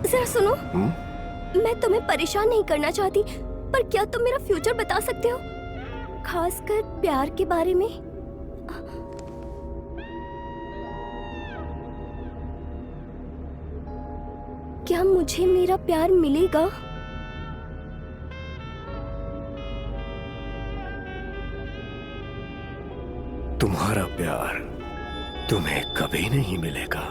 जरा सुनो। मैं तुम्हें परेशान नहीं करना चाहती, पर क्या तुम मेरा फ्यूचर बता सकते हो, खासकर प्यार के बारे में? क्या मुझे मेरा प्यार मिलेगा? तुम्हारा प्यार तुम्हें कभी नहीं मिलेगा।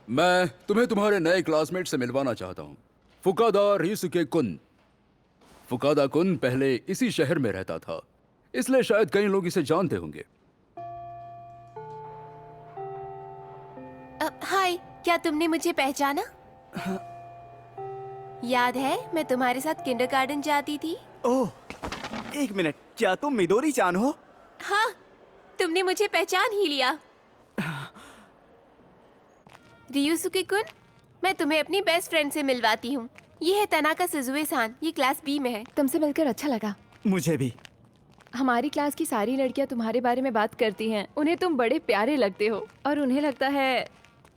मैं तुम्हें तुम्हारे नए क्लासमेट से मिलवाना चाहता हूँ, फुकादा रियुसुके कुन। फुकादा कुन पहले इसी शहर में रहता था, इसलिए शायद कई लोग इसे जानते होंगे। हाय, क्या तुमने मुझे पहचाना? याद है मैं तुम्हारे साथ किंडरगार्टन जाती थी? ओह, एक मिनट, क्या तुम मिदोरी चान हो? हाँ, तुमने मुझे पहचान ही लिया। रियुसुके कुन, मैं तुम्हें अपनी बेस्ट फ्रेंड से मिलवाती हूँ। ये है तनाका सुजुए-सान, ये क्लास बी में है। तुमसे मिलकर अच्छा लगा। मुझे भी। हमारी क्लास की सारी लड़कियां तुम्हारे बारे में बात करती हैं। उन्हें तुम बड़े प्यारे लगते हो और उन्हें लगता है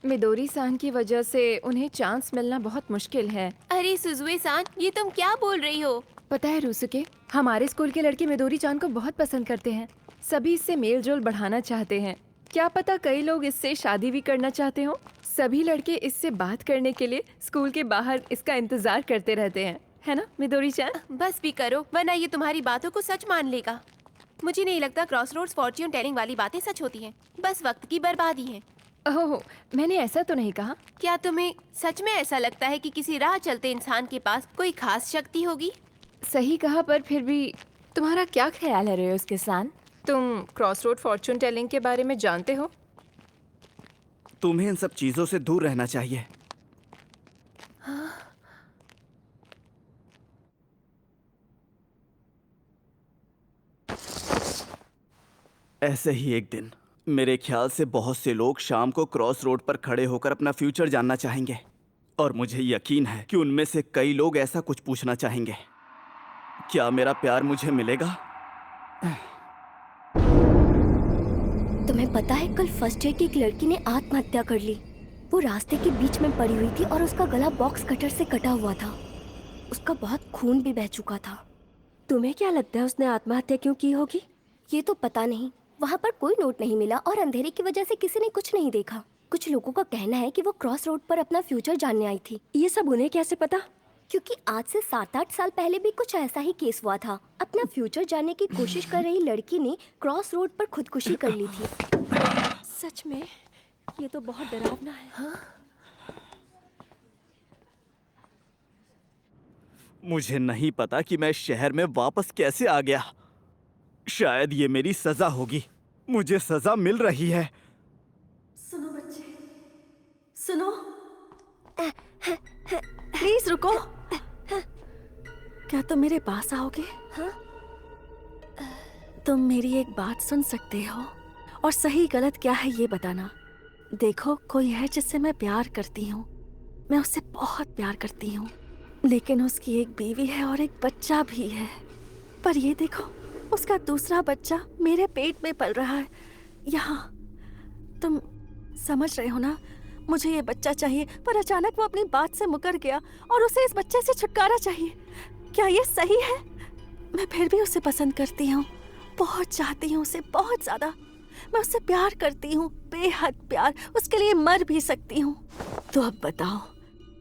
मिदोरी सान की वजह से उन्हें चांस मिलना बहुत मुश्किल है। अरे सुजुए-सान, ये तुम क्या बोल रही हो? पता है रुसुके, हमारे स्कूल के लड़के मिदोरी चान को बहुत पसंद करते हैं। सभी इससे मेल जोल बढ़ाना चाहते हैं। क्या पता कई लोग इससे शादी भी करना चाहते हो। सभी लड़के इससे बात करने के लिए स्कूल के बाहर इसका इंतजार करते रहते हैं, है ना मिदोरी चान? बस भी करो, वरना ये तुम्हारी बातों को सच मान लेगा। मुझे नहीं लगता क्रॉसरोड्स फॉर्च्यून टेलिंग वाली बातें सच होती हैं, बस वक्त की बर्बादी है। ओह, मैंने ऐसा तो नहीं कहा। क्या तुम्हें सच में ऐसा लगता है कि किसी राह चलते इंसान के पास कोई खास शक्ति होगी? सही कहा, पर फिर भी तुम्हारा क्या ख्याल है रेयोस के सान? तुम क्रॉसरोड फॉर्च्यून टेलिंग के बारे में जानते हो? तुम्हें इन सब चीजों से दूर रहना चाहिए। ऐसे ही एक दिन मेरे ख्याल से बहुत से लोग शाम को क्रॉस रोड पर खड़े होकर अपना फ्यूचर जानना चाहेंगे, और मुझे यकीन है कि उनमें से कई लोग ऐसा कुछ पूछना चाहेंगे, क्या मेरा प्यार मुझे मिलेगा? तुम्हें पता है, कल फर्स्ट ईयर की एक लड़की ने आत्महत्या कर ली। वो रास्ते के बीच में पड़ी हुई थी और उसका गला बॉक्स कटर से कटा हुआ था। उसका बहुत खून भी बह चुका था। तुम्हें क्या लगता है उसने आत्महत्या क्यों की होगी? ये तो पता नहीं। वहाँ पर कोई नोट नहीं मिला और अंधेरे की वजह से किसी ने कुछ नहीं देखा। कुछ लोगों का कहना है कि वो क्रॉस रोड पर अपना फ्यूचर जानने आई थी। ये सब उन्हें कैसे पता? क्योंकि आज से 7-8 साल पहले भी कुछ ऐसा ही केस हुआ था। अपना फ्यूचर जानने की कोशिश कर रही लड़की ने क्रॉस रोड पर खुदकुशी कर ली थी। सच में ये तो बहुत डरावना है। हाँ? मुझे नहीं पता कि मैं शहर में वापस कैसे आ गया। शायद ये मेरी सजा होगी। मुझे सजा मिल रही है। सुनो बच्चे, सुनो, प्लीज रुको। क्या तुम मेरे पास आओगे? हाँ? तुम मेरी एक बात सुन सकते हो और सही गलत क्या है ये बताना। देखो, कोई है जिससे मैं प्यार करती हूँ, मैं उससे बहुत प्यार करती हूँ, लेकिन उसकी एक बीवी है और एक बच्चा भी है। पर ये देखो, उसका दूसरा बच्चा मेरे पेट में पल रहा है यहाँ। तुम समझ रहे हो ना? मुझे ये बच्चा चाहिए, पर अचानक वो अपनी बात से मुकर गया और उसे इस बच्चे से छुटकारा चाहिए। क्या ये सही है? मैं फिर भी उसे पसंद करती हूँ, बहुत चाहती हूँ उसे, बहुत ज्यादा। मैं उससे प्यार करती हूँ, बेहद प्यार, उसके लिए मर भी सकती हूँ। तो अब बताओ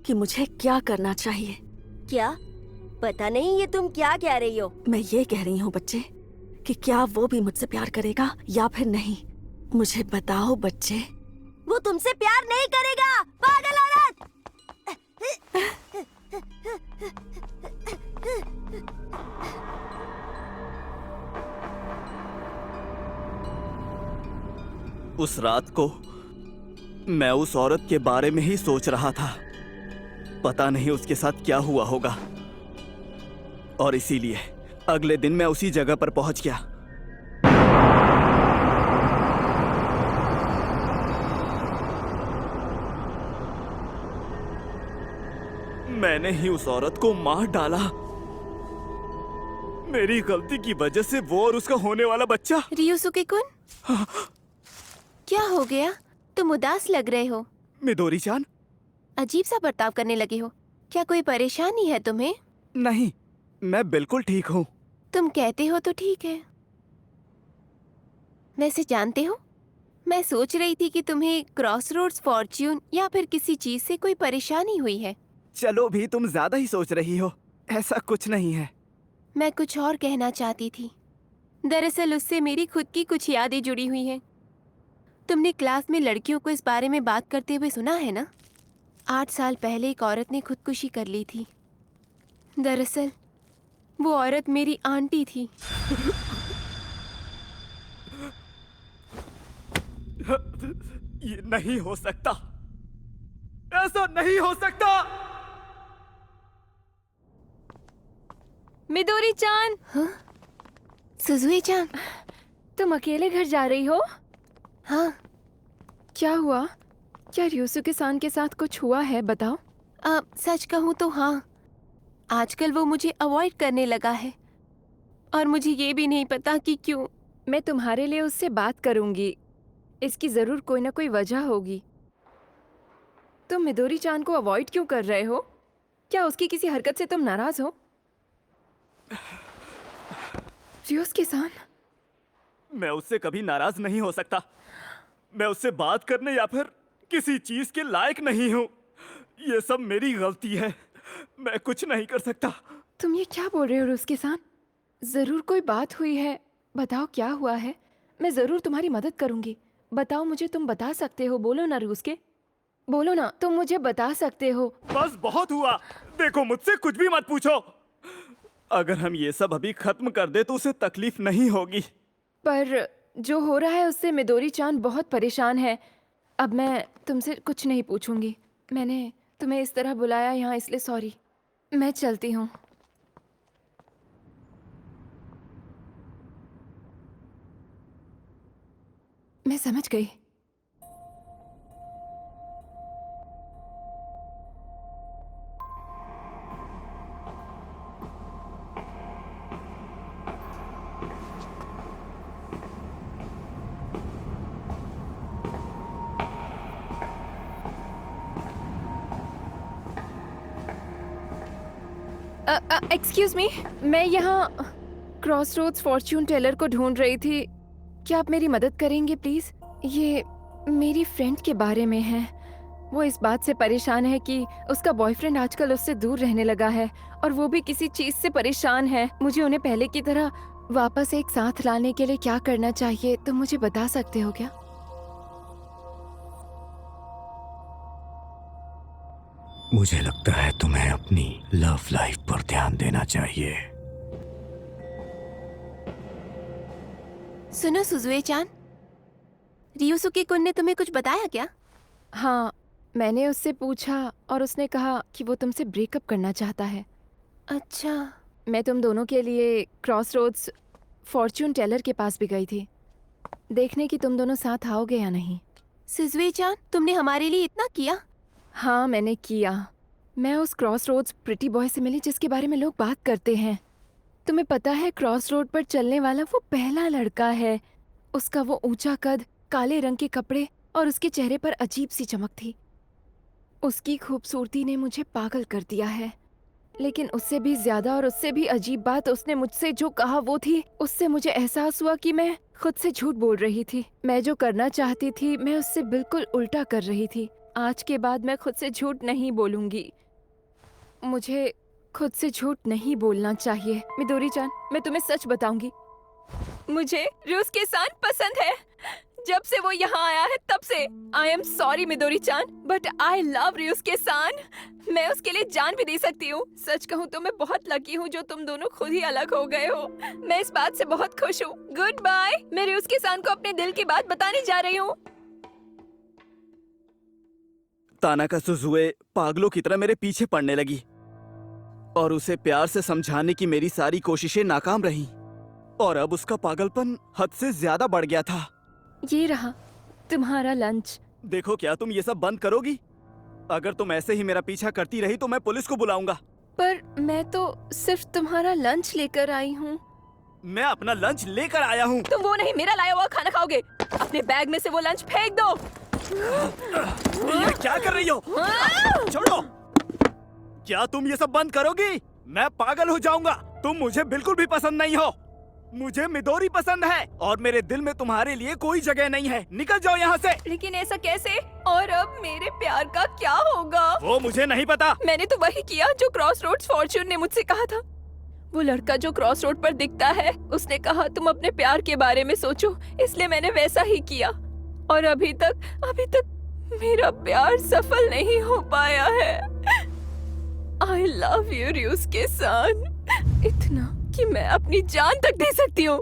कि मुझे क्या करना चाहिए? क्या? पता नहीं ये तुम क्या कह रही हो। मैं ये कह रही हूँ बच्चे कि क्या वो भी मुझसे प्यार करेगा या फिर नहीं। मुझे बताओ बच्चे। वो तुमसे प्यार नहीं करेगा, पागल औरत। उस रात को मैं उस औरत के बारे में ही सोच रहा था। पता नहीं उसके साथ क्या हुआ होगा, और इसीलिए अगले दिन मैं उसी जगह पर पहुंच गया। मैंने ही उस औरत को मार डाला। मेरी गलती की वजह से वो और उसका होने वाला बच्चा। रियुसुके-कुन, क्या हो गया? तुम उदास लग रहे हो। मिदोरी-चान? अजीब सा बर्ताव करने लगे हो। क्या कोई परेशानी है तुम्हें? नहीं, मैं बिल्कुल ठीक हूँ। तुम कहते हो तो ठीक है। वैसे जानते हो, मैं सोच रही थी कि तुम्हें क्रॉसरोड्स फॉर्च्यून या फिर किसी चीज से कोई परेशानी हुई है। चलो भी, तुम ज्यादा ही सोच रही हो। ऐसा कुछ नहीं है। मैं कुछ और कहना चाहती थी। दरअसल उससे मेरी खुद की कुछ यादें जुड़ी हुई हैं। तुमने क्लास में लड़कियों को इस बारे में बात करते हुए सुना है ना? 8 साल पहले एक औरत ने खुदकुशी कर ली थी। दरअसल वो औरत मेरी आंटी थी। ये नहीं हो सकता, ऐसा नहीं हो सकता। मिदोरी-चान, सुजुए-चान, तुम अकेले घर जा रही हो? हाँ। क्या हुआ? क्या रियुसुके-सान के साथ कुछ हुआ है? बताओ। सच कहूँ तो हाँ, आजकल वो मुझे अवॉइड करने लगा है और मुझे ये भी नहीं पता कि क्यों। मैं तुम्हारे लिए उससे बात करूंगी। इसकी जरूर कोई ना कोई वजह होगी। तुम मिदोरी-चान को अवॉइड क्यों कर रहे हो? क्या उसकी किसी हरकत से तुम नाराज हो? रियुसुके-सान, मैं उससे कभी नाराज नहीं हो सकता। मैं उससे बात करने या फिर किसी चीज के लायक नहीं हूँ। ये सब मेरी गलती है। मैं कुछ नहीं कर सकता। तुम ये क्या बोल रहे हो रियुसुके-सान? जरूर कोई बात हुई है। बताओ क्या हुआ है? मैं जरूर तुम्हारी मदद करूंगी। बताओ मुझे, तुम बता सकते हो। बोलो ना रियुसुके, बोलो ना, तुम मुझे बता सकते हो। बस बहुत हुआ। देखो, मुझसे कुछ भी मत पूछो। अगर हम ये सब अभी खत्म कर दे तो उसे तकलीफ नहीं होगी। पर जो हो रहा है उससे मिदोरी-चान बहुत परेशान है। अब मैं तुमसे कुछ नहीं पूछूंगी। मैंने तुम्हें इस तरह बुलाया यहाँ, इसलिए सॉरी। मैं चलती हूँ। मैं समझ गई। एक्सक्यूज मी, मैं यहाँ क्रॉसरोड्स फॉर्च्यून टेलर को ढूंढ रही थी। क्या आप मेरी मदद करेंगे प्लीज? ये मेरी फ्रेंड के बारे में है। वो इस बात से परेशान है कि उसका बॉयफ्रेंड आजकल उससे दूर रहने लगा है और वो भी किसी चीज से परेशान है। मुझे उन्हें पहले की तरह वापस एक साथ लाने के लिए क्या करना चाहिए, तुम मुझे बता सकते हो क्या? मुझे लगता है तुम्हें अपनी लव लाइफ पर ध्यान देना चाहिए। सुनो सुजुए चान, रियोसुके कुन ने तुम्हें कुछ बताया क्या? हाँ, मैंने उससे पूछा और उसने कहा कि वो तुमसे ब्रेकअप करना चाहता है। अच्छा, मैं तुम दोनों के लिए क्रॉसरोड्स फॉर्च्यून टेलर के पास भी गई थी, देखने कि तुम दोनों साथ आओगे या नहीं। सुजुए चान, तुमने हमारे लिए इतना किया? हाँ, मैंने किया। मैं उस क्रॉसरोड्स प्रिटी बॉय से मिली जिसके बारे में लोग बात करते हैं। तुम्हें पता है, क्रॉस रोड पर चलने वाला वो पहला लड़का है। उसका वो ऊंचा कद, काले रंग के कपड़े और उसके चेहरे पर अजीब सी चमक थी। उसकी खूबसूरती ने मुझे पागल कर दिया है। लेकिन उससे भी ज्यादा और उससे भी अजीब बात उसने मुझसे जो कहा वो थी, उससे मुझे एहसास हुआ कि मैं खुद से झूठ बोल रही थी। मैं जो करना चाहती थी मैं उससे बिल्कुल उल्टा कर रही थी। आज के बाद मैं खुद से झूठ नहीं बोलूंगी। मुझे खुद से झूठ नहीं बोलना चाहिए। मिदोरी चान, मैं तुम्हें सच बताऊंगी, मुझे रूस के सान पसंद है। जब से वो यहाँ आया है तब से। I am sorry मिदोरी Chan, but I love रूस के सान। मैं उसके लिए जान भी दे सकती हूँ। सच कहूँ तो मैं बहुत लकी हूँ जो तुम दोनों खुद ही अलग हो गए हो। मैं इस बात से बहुत खुश हूँ। Good bye. मैं रूस के सान को अपने दिल की बात बताने जा रही हूँ। तानाका सुजुए पागलों की तरह मेरे पीछे पड़ने लगी और उसे प्यार से समझाने की मेरी सारी कोशिशें नाकाम रहीं। और अब उसका पागलपन हद से ज्यादा बढ़ गया था। ये रहा तुम्हारा लंच। देखो, क्या तुम ये सब बंद करोगी? अगर तुम ऐसे ही मेरा पीछा करती रही तो मैं पुलिस को बुलाऊंगा। पर मैं तो सिर्फ तुम्हारा लंच लेकर आई हूँ। मैं अपना लंच लेकर आया हूँ। तुम वो नहीं, मेरा लाया हुआ खाना खाओगे। अपने बैग में से वो लंच फेंक दो। ये क्या कर रही हो? छोड़ो। क्या तुम ये सब बंद करोगी? मैं पागल हो जाऊंगा। तुम मुझे बिल्कुल भी पसंद नहीं हो। मुझे मिदोरी पसंद है और मेरे दिल में तुम्हारे लिए कोई जगह नहीं है। निकल जाओ यहाँ से। लेकिन ऐसा कैसे? और अब मेरे प्यार का क्या होगा? वो मुझे नहीं पता। मैंने तो वही किया जो क्रॉस रोड्स फॉर्च्यून ने मुझसे कहा था। वो लड़का जो क्रॉस रोड पर दिखता है, उसने कहा तुम अपने प्यार के बारे में सोचो, इसलिए मैंने वैसा ही किया। और अभी तक मेरा प्यार सफल नहीं हो पाया है। आई लव यू रूस के सान, इतना कि मैं अपनी जान तक दे सकती हूँ।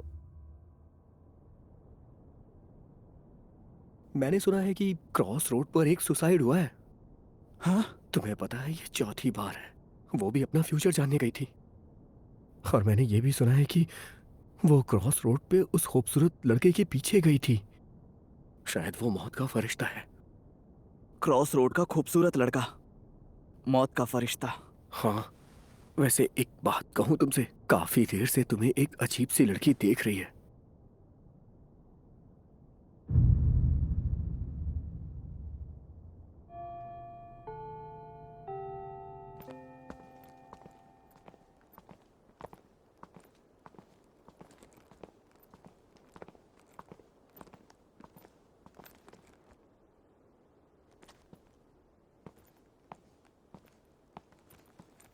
मैंने सुना है कि क्रॉस रोड पर एक सुसाइड हुआ है। हाँ? तुम्हें पता है, ये चौथी बार है। वो भी अपना फ्यूचर जानने गई थी। और मैंने ये भी सुना है कि वो क्रॉस रोड पे उस खूबसूरत लड़के के पीछे गई थी। शायद वो मौत का फरिश्ता है। क्रॉस रोड का खूबसूरत लड़का, मौत का फरिश्ता। हाँ, वैसे एक बात कहूँ तुमसे, काफी देर से तुम्हें एक अजीब सी लड़की देख रही है।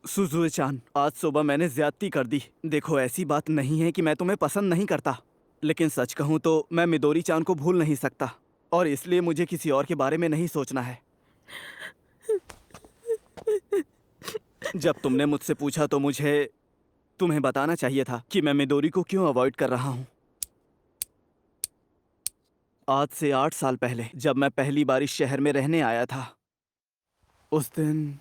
सुजुए-चान, आज सुबह मैंने ज्यादती कर दी। देखो, ऐसी बात नहीं है कि मैं तुम्हें पसंद नहीं करता, लेकिन सच कहूँ तो मैं मिदोरी-चान को भूल नहीं सकता और इसलिए मुझे किसी और के बारे में नहीं सोचना है। जब तुमने मुझसे पूछा तो मुझे तुम्हें बताना चाहिए था कि मैं मिदोरी को क्यों अवॉइड कर रहा हूँ। आज से 8 साल पहले जब मैं पहली बार इस शहर में रहने आया था, उस दिन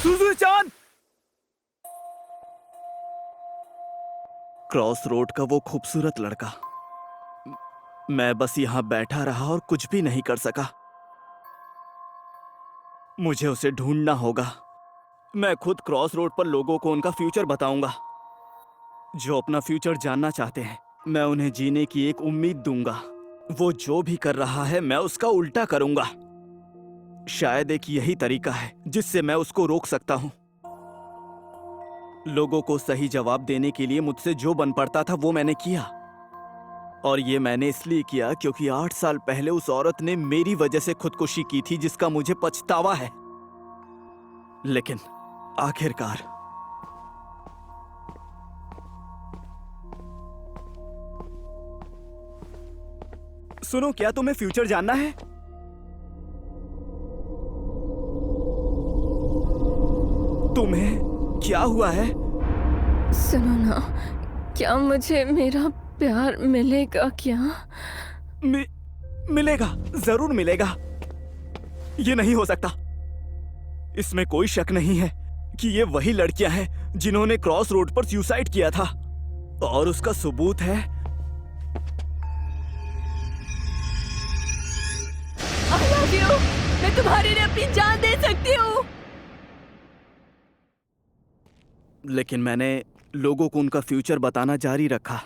सुजुए-चान! क्रॉस रोड का वो खूबसूरत लड़का। मैं बस यहाँ बैठा रहा और कुछ भी नहीं कर सका। मुझे उसे ढूंढना होगा। मैं खुद क्रॉस रोड पर लोगों को उनका फ्यूचर बताऊंगा। जो अपना फ्यूचर जानना चाहते हैं, मैं उन्हें जीने की एक उम्मीद दूंगा। वो जो भी कर रहा है मैं उसका उल्टा करूंगा। शायद एक यही तरीका है जिससे मैं उसको रोक सकता हूं। लोगों को सही जवाब देने के लिए मुझसे जो बन पड़ता था वो मैंने किया, और ये मैंने इसलिए किया क्योंकि 8 साल पहले उस औरत ने मेरी वजह से खुदकुशी की थी, जिसका मुझे पछतावा है। लेकिन आखिरकार सुनो, क्या तुम्हें फ्यूचर जानना है? तुम्हें क्या हुआ है? सुनो ना, क्या मुझे मेरा प्यार मिलेगा क्या? मिलेगा, जरूर मिलेगा। ये नहीं हो सकता। इसमें कोई शक नहीं है कि ये वही लड़कियां हैं जिन्होंने क्रॉस रोड पर सुसाइड किया था, और उसका सबूत है I love you! मैं तुम्हारे लिए अपनी जान दे सकती हूँ। लेकिन मैंने लोगों को उनका फ्यूचर बताना जारी रखा।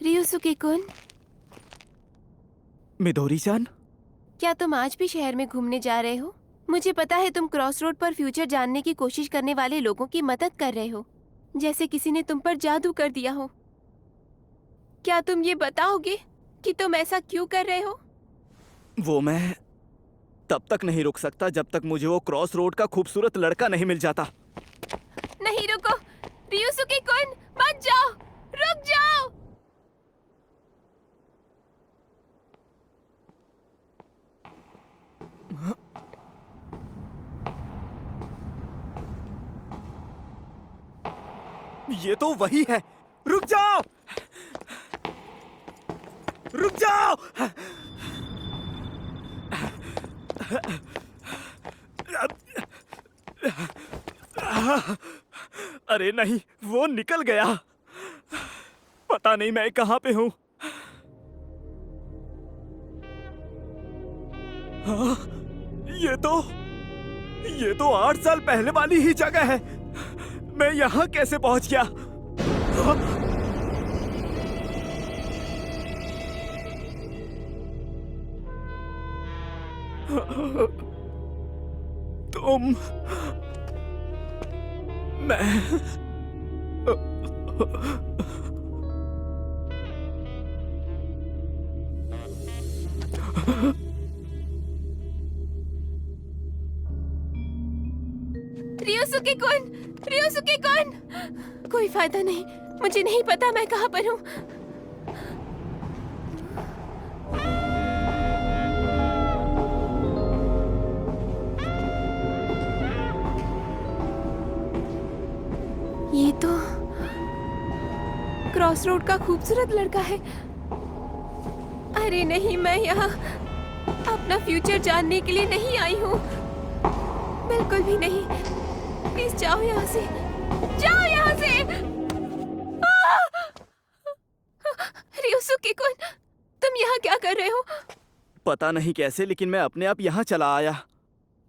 रियोसुके-कुन, मिदोरी-चान, क्या तुम आज भी शहर में घूमने जा रहे हो? मुझे पता है तुम क्रॉस रोड पर फ्यूचर जानने की कोशिश करने वाले लोगों की मदद कर रहे हो, जैसे किसी ने तुम पर जादू कर दिया हो। क्या तुम ये बताओगे कि तुम ऐसा क्यों कर रहे हो? वो मैं तब तक नहीं रुक सकता जब तक मुझे वो क्रॉस रोड का खूबसूरत लड़का नहीं मिल जाता। नहीं रुको, रियोसुके-कुन, मत जाओ, रुक जाओ। ये तो वही है। रुक जाओ, रुक जाओ। अरे नहीं, वो निकल गया। पता नहीं मैं कहां पे हूं। हाँ, ये तो 8 साल पहले वाली ही जगह है। मैं यहां कैसे पहुंच गया? तुम, मैं रियोसुके-कुन, रियोसुके-कुन, कोई फायदा नहीं। मुझे नहीं पता मैं कहाँ पर हूँ। ये तो क्रॉस रोड का खूबसूरत लड़का है। अरे नहीं, मैं यहाँ अपना फ्यूचर जानने के लिए नहीं आई हूँ, बिल्कुल भी नहीं। प्लीज जाओ यहाँ से, जाओ यहाँ से। रियोसुके-कुन, तुम यहाँ क्या कर रहे हो? पता नहीं कैसे, लेकिन मैं अपने आप यहाँ चला आया।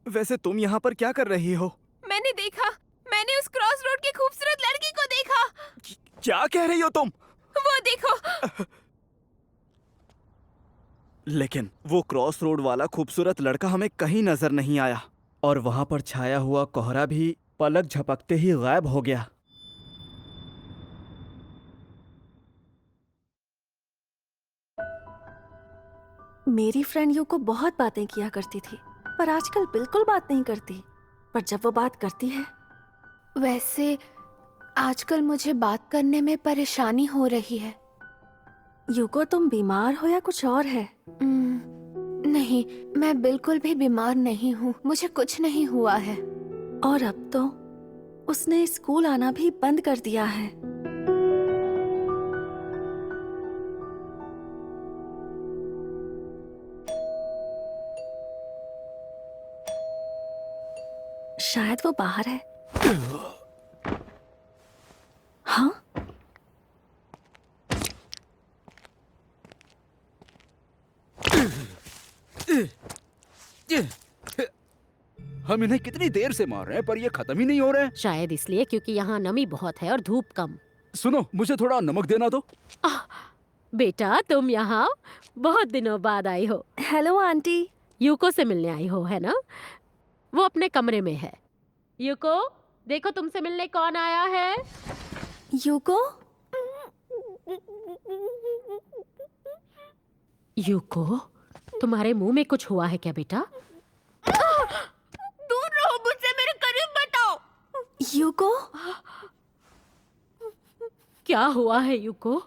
वैसे तुम यहाँ पर क्या कर रही हो? मैंने देखा, मैंने उस क्रॉस रोड की खूबसूरत लड़की को देखा। क्या कह रही हो तुम? वो देखो। लेकिन वो क्रॉस रोड वाला खूबसूरत लड़का हमें कहीं नजर नहीं आया, और वहां पर छाया हुआ कोहरा भी पलक झपकते ही गायब हो गया। मेरी फ्रेंड यू को बहुत बातें किया करती थी, पर आजकल बिल्कुल बात नहीं करती। पर जब वो बात करती है, वैसे आजकल मुझे बात करने में परेशानी हो रही है। यू को तुम बीमार हो या कुछ और है? नहीं, मैं बिल्कुल भी बीमार नहीं हूँ, मुझे कुछ नहीं हुआ है। और अब तो उसने स्कूल आना भी बंद कर दिया है। शायद वो बाहर है। हाँ, हम इन्हें कितनी देर से मार रहे हैं पर ये खत्म ही नहीं हो रहे हैं। शायद इसलिए क्योंकि यहाँ नमी बहुत है और धूप कम। सुनो, मुझे थोड़ा नमक देना दो। बेटा, तुम यहाँ बहुत दिनों बाद आई हो। Hello aunty. यूको से मिलने आई हो, है ना? वो अपने कमरे में है। यूको, देखो तुमसे मिलने कौन आया है। यू को? यूको, तुम्हारे मुंह में कुछ हुआ है क्या बेटा? दूर रहो मुझसे, मेरे करीब मत आओ। यू को? क्या हुआ है यूको?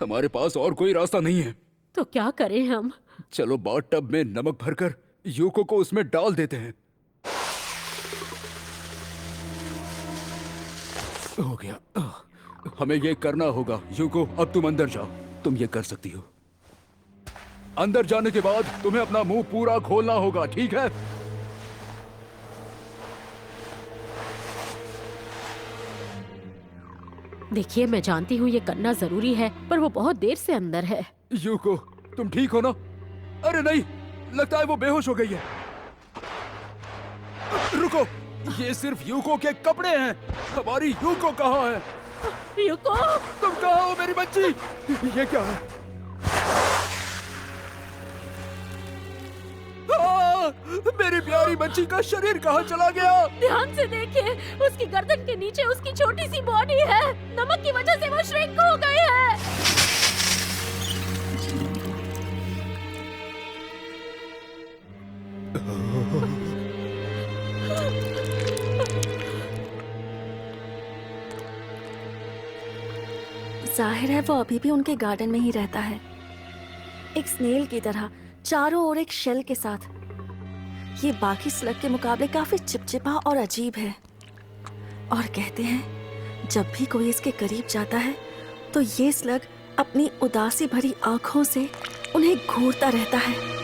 हमारे पास और कोई रास्ता नहीं है। तो क्या करें हम? चलो बाथ टब में नमक भरकर यूको को उसमें डाल देते हैं। हो गया। हमें ये करना होगा। यूको, अब तुम अंदर जाओ। तुम ये कर सकती हो। अंदर जाने के बाद तुम्हें अपना मुंह पूरा खोलना होगा, ठीक है? देखिए, मैं जानती हूँ ये करना जरूरी है, पर वो बहुत देर से अंदर है। यूको, तुम ठीक हो ना? अरे नहीं, लगता है वो बेहोश हो गई है। रुको, ये सिर्फ यूको के कपड़े हैं। हमारी यूको कहाँ है? युको! तुम कहाँ हो मेरी बच्ची? ये क्या है? मेरी प्यारी बच्ची का शरीर कहाँ चला गया? ध्यान से देखिए, उसकी गर्दन के नीचे उसकी छोटी सी बॉडी है। नमक की वजह से वो श्रिंक हो गई है। जाहिर है वो अभी भी उनके गार्डन में ही रहता है, एक स्नेल की तरह, चारों ओर एक शेल के साथ। ये बाकी स्लग के मुकाबले काफी चिपचिपा और अजीब है। और कहते हैं जब भी कोई इसके करीब जाता है तो ये स्लग अपनी उदासी भरी आंखों से उन्हें घूरता रहता है।